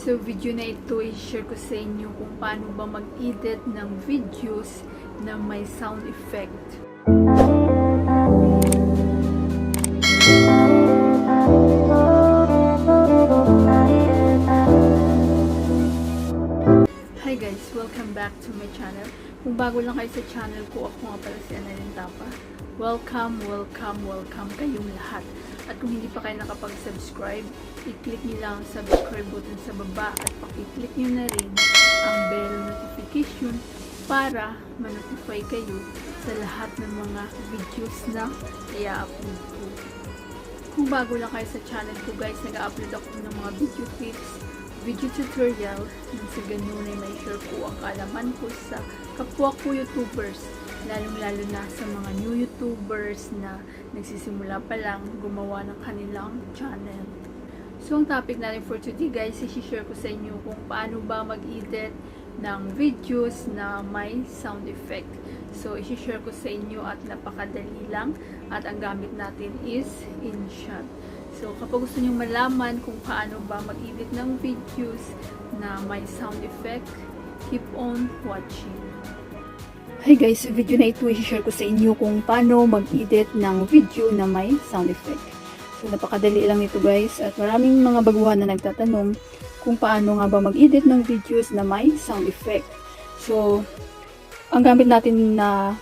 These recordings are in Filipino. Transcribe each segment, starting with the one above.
Sa video na ito, i-share ko sa inyo kung paano ba mag-edit ng videos na may sound effect. Hi guys! Welcome back to my channel. Kung bago lang kayo sa channel ko, ako nga pala si Annalyn Tapa. Welcome kayong lahat. At kung hindi pa kayo nakapag-subscribe, i-click nyo lang ang subscribe button sa baba at paki-click nyo na rin ang bell notification para ma-notify kayo sa lahat ng mga videos na i-upload ko. Kung bago lang kayo sa channel ko guys, nag-upload ako ng mga video tips, video tutorial, nang sa ganun ay may share ko ang kaalaman ko sa kapwa ko YouTubers, lalong-lalo na sa mga new YouTubers na nagsisimula pa lang gumawa ng kanilang channel. So, ang topic natin for today guys, i-share ko sa inyo kung paano ba mag-edit ng videos na may sound effect. So, i-share ko sa inyo at napakadali lang at ang gamit natin is InShot. So, kapag gusto nyo malaman kung paano ba mag-edit ng videos na may sound effect, keep on watching. Hi guys, sa video na ito, i-share ko sa inyo kung paano mag-edit ng video na may sound effect. So, napakadali lang ito guys, at maraming mga baguhan na nagtatanong kung paano nga ba mag-edit ng videos na may sound effect. So, ang gamit natin na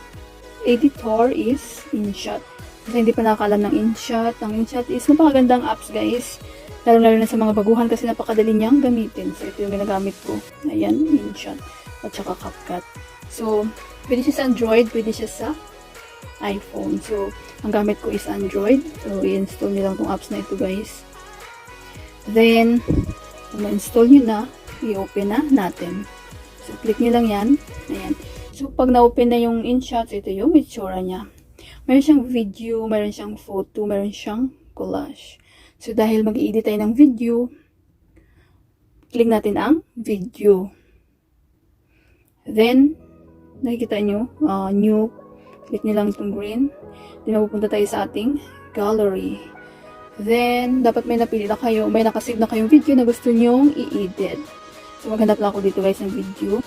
editor is InShot. Kasi hindi pa nakakalam ng InShot. Ang InShot is napakagandang apps guys, lalo na sa mga baguhan kasi napakadali niyang gamitin. So, ito yung ginagamit ko. Ayan, InShot. At saka CapCut. So, pwede siya sa Android, pwede siya sa iPhone. So, ang gamit ko is Android. So, i-install nyo lang itong apps na ito guys. Then, kung ma-install nyo na, i-open na natin. So, click nyo lang yan. Ayan. So, pag na-open na yung InShot, ito yung itsura niya. Meron siyang video, meron siyang photo, meron siyang collage. So, dahil mag-i-edit tayo ng video, click natin ang video. Then, nakikita nyo, new, click nyo lang itong green. Then, mapupunta tayo sa ating gallery. Then, dapat may napili na kayo, may nakasave na kayong video na gusto nyong i-edit. So, maghanap lang ako dito guys ng video.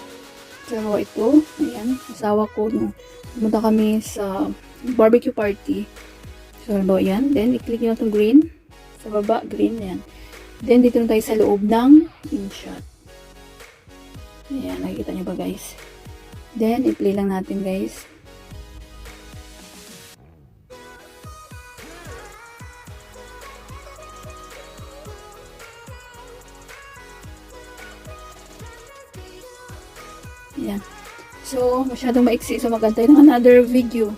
So, ito, ayan, asawa ko, no, pumunta kami sa barbecue party. So, yan. Then, i-click nyo itong green. Sa baba, green, yan. Then, dito na tayo sa loob ng InShot. Ayan, nakikita nyo ba guys? Then, i-play lang natin guys. Ayan. So, masyadong maiksi. So, mag-antay ng another video.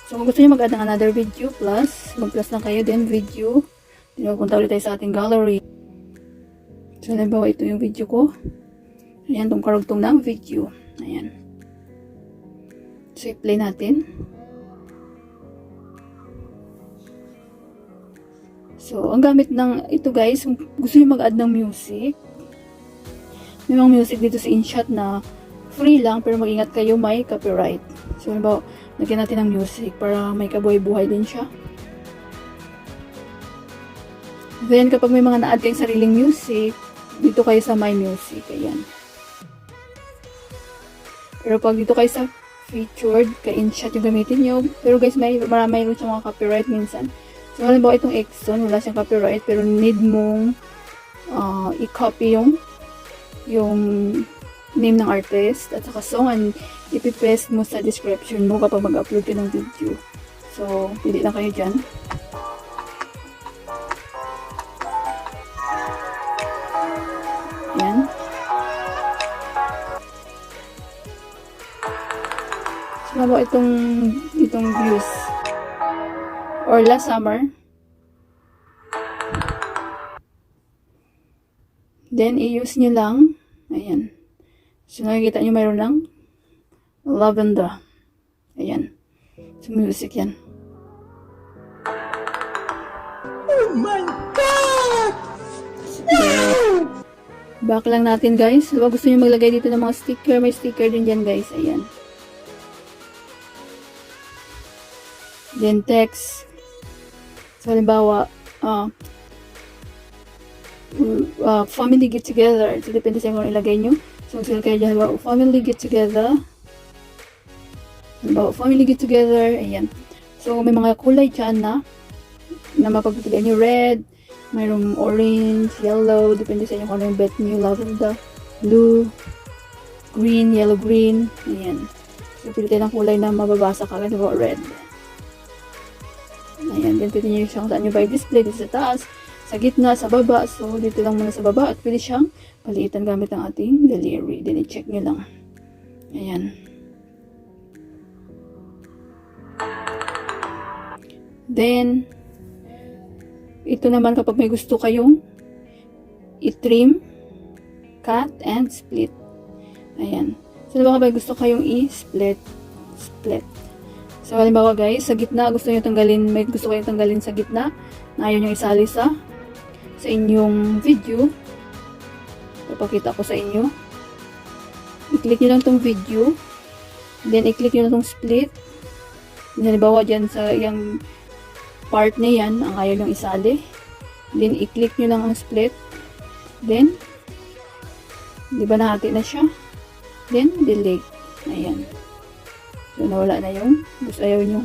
So, kung gusto nyo mag-add ng another video, mag-plus lang kayo, then video. Then, pupunta ulit tayo sa ating gallery. So, halimbawa, ito yung video ko. Ayan, itong karugtong ng video. Ayan. So, i-play natin. So, ang gamit ng ito guys, kung gusto nyo mag-add ng music, may mga music dito sa InShot na free lang, pero mag-ingat kayo, may copyright. So, halimbawa, lagyan natin ng music para may kabuhay-buhay din siya. Then, kapag may mga na-add kayong sariling music, dito kayo sa My Music. Ayan. Pero pag dito kayo sa featured, ka-InShot yung gamitin nyo. Pero guys, mayroon siyang mga copyright minsan. So, halimbawa itong Exxon, wala siyang copyright, pero need mong i-copy yung name ng artist at saka song, and ipipaste mo sa description mo kapag mag-upload ka ng video. So, pili lang kayo dyan. Yan. So, halimbawa itong views or last summer. Then, i-use nyo lang. Ayan. So, nakikita nyo mayroon lang lavender. Ayan. So, music yan. Oh my God! So, back lang natin guys. Diba gusto nyo maglagay dito ng mga sticker? May sticker din dyan guys. Ayan. Then, text. So, halimbawa, family get together. So, depende sa inyo kung ilagay nyo. So, sila kayo dyan, family get together. Family get together. Ayan. So, may mga kulay dyan na mapagpipilian nyo. Red, mayroong orange, yellow, depende sa inyo kung ano yung bet nyo. Lavender, blue, green, yellow, green. Ayan. So, pili tayo ng kulay na mababasa ka. Ganito po, red. Ayan. Then, pili nyo siyang saan nyo ba i-display. Dito sa taas, sa gitna, sa baba. So, dito lang muna sa baba. At pili siyang paliitan gamit ang ating gallery. Then, i-check nyo lang. Ayan. Then, ito naman kapag may gusto kayong i-trim, cut, and split. Ayan. So, diba kapag gusto kayong i-split, So, halimbawa guys, sa gitna, gusto nyo tanggalin, may gusto kayong tanggalin sa gitna, na ayaw nyo isali sa inyong video. Papakita ko sa inyo. I-click nyo lang tong video. Then, i-click nyo lang tong split. Then, halimbawa dyan sa yung part na yan, ang ayaw nyo isali. Then, i-click nyo lang ang split. Then, di ba nahati na siya? Then, delete. Ayan. So, nawala na yung gusto ayaw nyo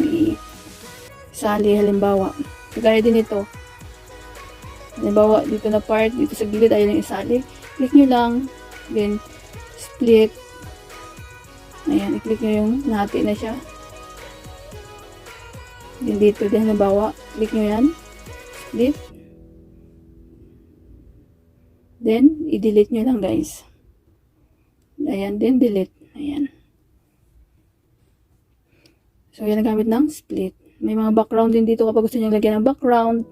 isali halimbawa. Kagaya din ito. Halimbawa, dito na part, dito sa gilid, ayaw nyo isali. Click nyo lang. Then, split. Ayan, i-click nyo yung nahati na siya. Then, dito din halimbawa, click nyo yan. Split. Then, i-delete nyo lang guys. Ayan, then delete. Ayan. So, yan ang gamit ng split. May mga background din dito kapag gusto nyo lagyan ng background.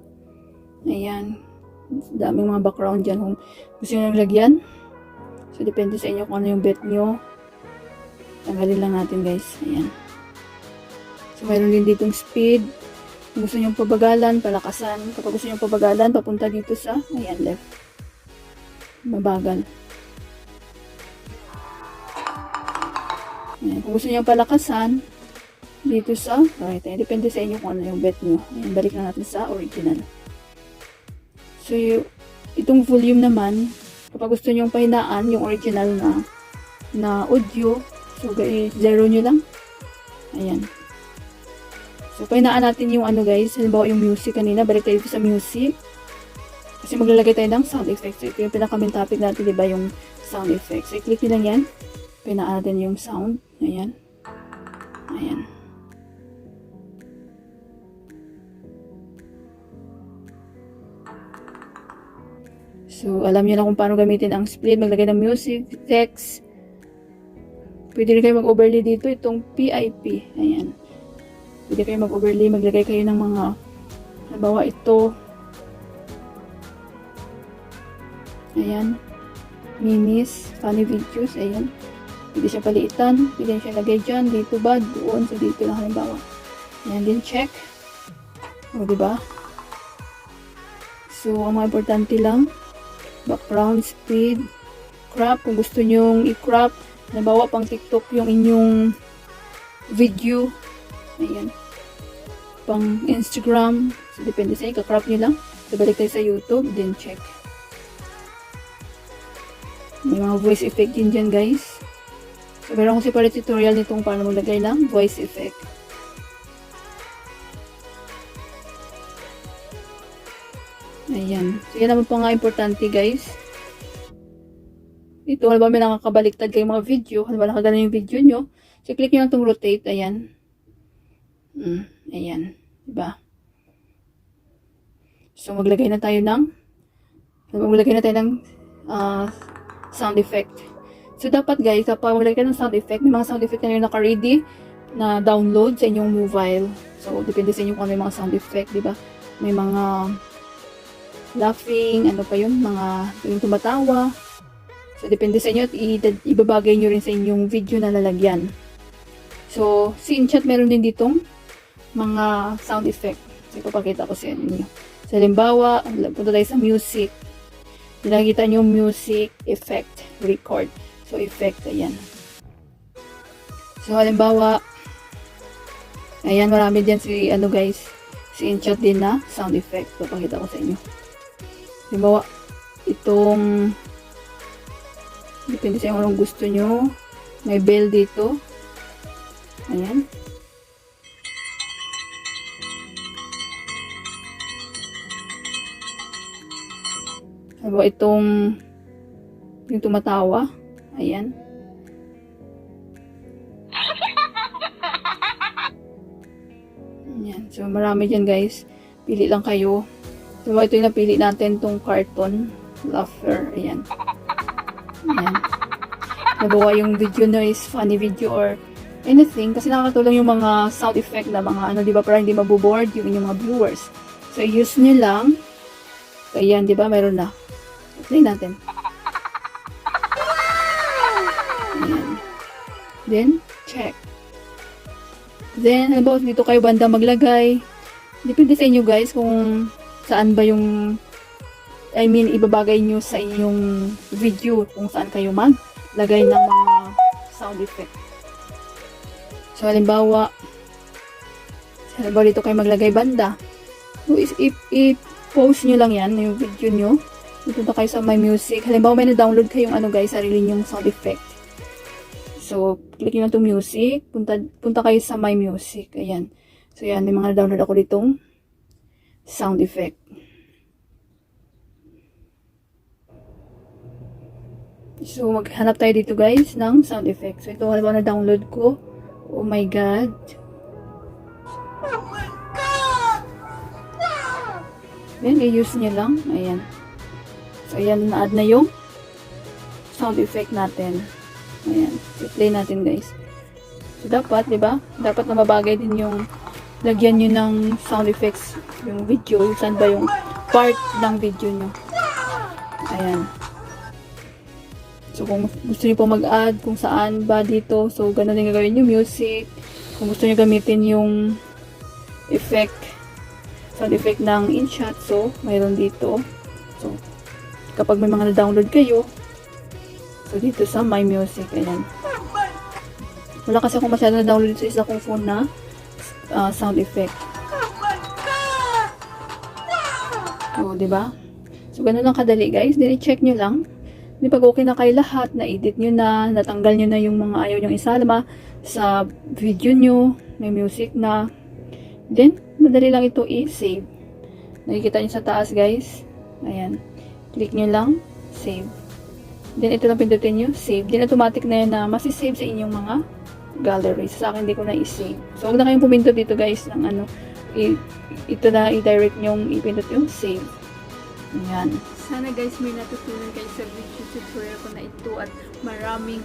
Ayan. Daming mga background dyan kung gusto nyo lagyan. So, depende sa inyo kung ano yung bet nyo. Tanggalin lang natin guys. Ayan. So, mayroon din ditong speed. Kung gusto nyo pabagalan, palakasan. Kapag gusto nyo pabagalan, papunta dito sa, ayan, left. Mabagal. Ayan. Kung gusto nyo palakasan, dito sa right. Ayan. Depende sa inyo kung ano yung bet nyo. Ayan. Balik na natin sa original. So, itong volume naman, kapag gusto nyo pahinaan, yung original na audio, so, zero nyo lang. Ayan. So, pahinaan natin yung ano guys, halimbawa yung music kanina, balik tayo sa music. Kasi maglalagay tayo ng sound effects. So, ito yung pinaka-main topic natin, diba, yung sound effects. So, i-click nyo lang yan. Pahinaan natin yung sound. Ayan. Ayan. So, alam nyo na kung paano gamitin ang split, maglagay ng music, text. Pwede rin kayo mag-overlay dito, itong PIP. Ayan. Pwede kayo mag-overlay, maglagay kayo ng mga, halimbawa ito. Ayan. Memes, funny videos, ayan. Pwede siya paliitan, pwede siya lagay dyan, dito ba, doon, so dito lang halimbawa. Ayan din, check. O, diba? So, ang mga importante lang, background, speed, crop, kung gusto nyong i-crop, halimbawa pang TikTok yung inyong video, ayan, pang Instagram, so depende sa inyo, kakrop nyo lang. So, balik tayo sa YouTube, then check. May mga voice effect din dyan guys. So, meron akong separate tutorial nitong paano maglagay ng voice effect. Ayan. So, yan naman po nga importante guys. Ito, halimbawa may nakakabaliktad kayong mga video, halimbawa nakagana yung video nyo, so, click nyo lang itong rotate, ayan. Ayan. Diba? So, maglagay na tayo ng sound effect. So, dapat guys, kapag maglagay ng sound effect, may mga sound effect na yung naka-ready na download sa inyong mobile. So, depende sa inyo kung ano yung mga sound effect, diba? May mga laughing, ano pa yun, yung tumatawa. So, depende sa inyo at ibabagay nyo rin sa inyong video na lalagyan. So, screenshot meron din ditong mga sound effect. So, ipapakita ko sa inyo. So, halimbawa, punta tayo sa music. Nakikita nyo music, effect, record. So, effect, ayan. So, halimbawa, ayan, marami din guys, screenshot din na sound effect. Ipapakita ko sa inyo. Halimbawa, itong, depende sa anong gusto nyo. May bell dito. Ayan. Halimbawa itong yung tumatawa. Ayan. Ayan. So, marami dyan guys. Pili lang kayo. So, ito yung napili natin, tong carton. Laughter. Ayan. Ayan. Nabawa yung video noise, funny video or anything. Kasi nakakatulong yung mga sound effect na mga ano, di ba? Para hindi maboboard yung mga viewers. So, use nyo lang. So, ayan, di ba? Meron na. Play natin. Ayan. Then, check. Then, halimbawa dito kayo banda maglagay. Depende sa inyo guys kung saan ba yung ibabagay nyo sa inyong video kung saan kayo maglagay ng mga sound effect. So, halimbawa dito kayo maglagay banda. So, i-post nyo lang yan, yung video nyo. Punta kayo sa My Music. Halimbawa, may na-download kayong sarili nyong sound effect. So, click nyo lang itong music. Punta kayo sa My Music. Ayan. So, yan. May mga na-download ako ditong sound effect. So, maghanap tayo dito guys ng sound effect. So, ito halimbawa na-download ko. Oh my God. Oh my God! Then, i-use nyo lang. Ayan. So, ayan, na-add na yung sound effect natin. Ayan. I-play natin, guys. So, dapat, di ba? Dapat na mabagay din yung lagyan nyo ng sound effects yung video. Yung saan ba yung part ng video nyo. Ayan. So, kung gusto nyo po mag-add kung saan ba dito. So, ganun din gagawin yung music. Kung gusto nyo gamitin yung effect, sound effect ng InShot. So, mayroon dito. So, kapag may mga na-download kayo, so dito sa My Music, ayan. Wala kasi akong masyado na-download sa isa kong phone na sound effect. So, diba? So, ganun lang kadali guys. Check nyo lang. Di pag okay na kayo lahat, na-edit nyo na, natanggal nyo na yung mga ayaw nyong isalama sa video nyo, may music na. Then, madali lang ito i-save. Nakikita nyo sa taas guys. Ayan. Click nyo lang, save. Then, ito lang pindutin nyo, save. Then, automatic na yan na masisave sa inyong mga galleries. Sa akin, hindi ko na i-save. So, huwag na kayong pumindot dito, guys, ng ito na i-direct nyong ipindot yung save. Ayan. Sana, guys, may natutunan kayo sa video tutorial ko na ito at maraming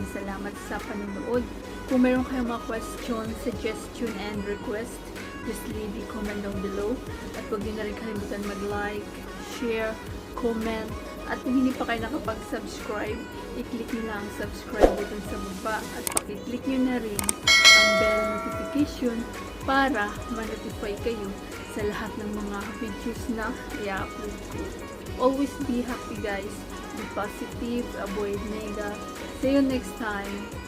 salamat sa panonood. Kung meron kayong mga question, suggestion, and request, just leave a comment down below. At huwag nyo na rin kalimutan mag-like, share, comment, at kung hindi pa kayo nakapag-subscribe, i-click nyo lang ang subscribe button sa baba at paki-click nyo na rin ang bell notification para ma-notify kayo sa lahat ng mga videos na i-upload ko. Always be happy guys, be positive, avoid negative. See you next time.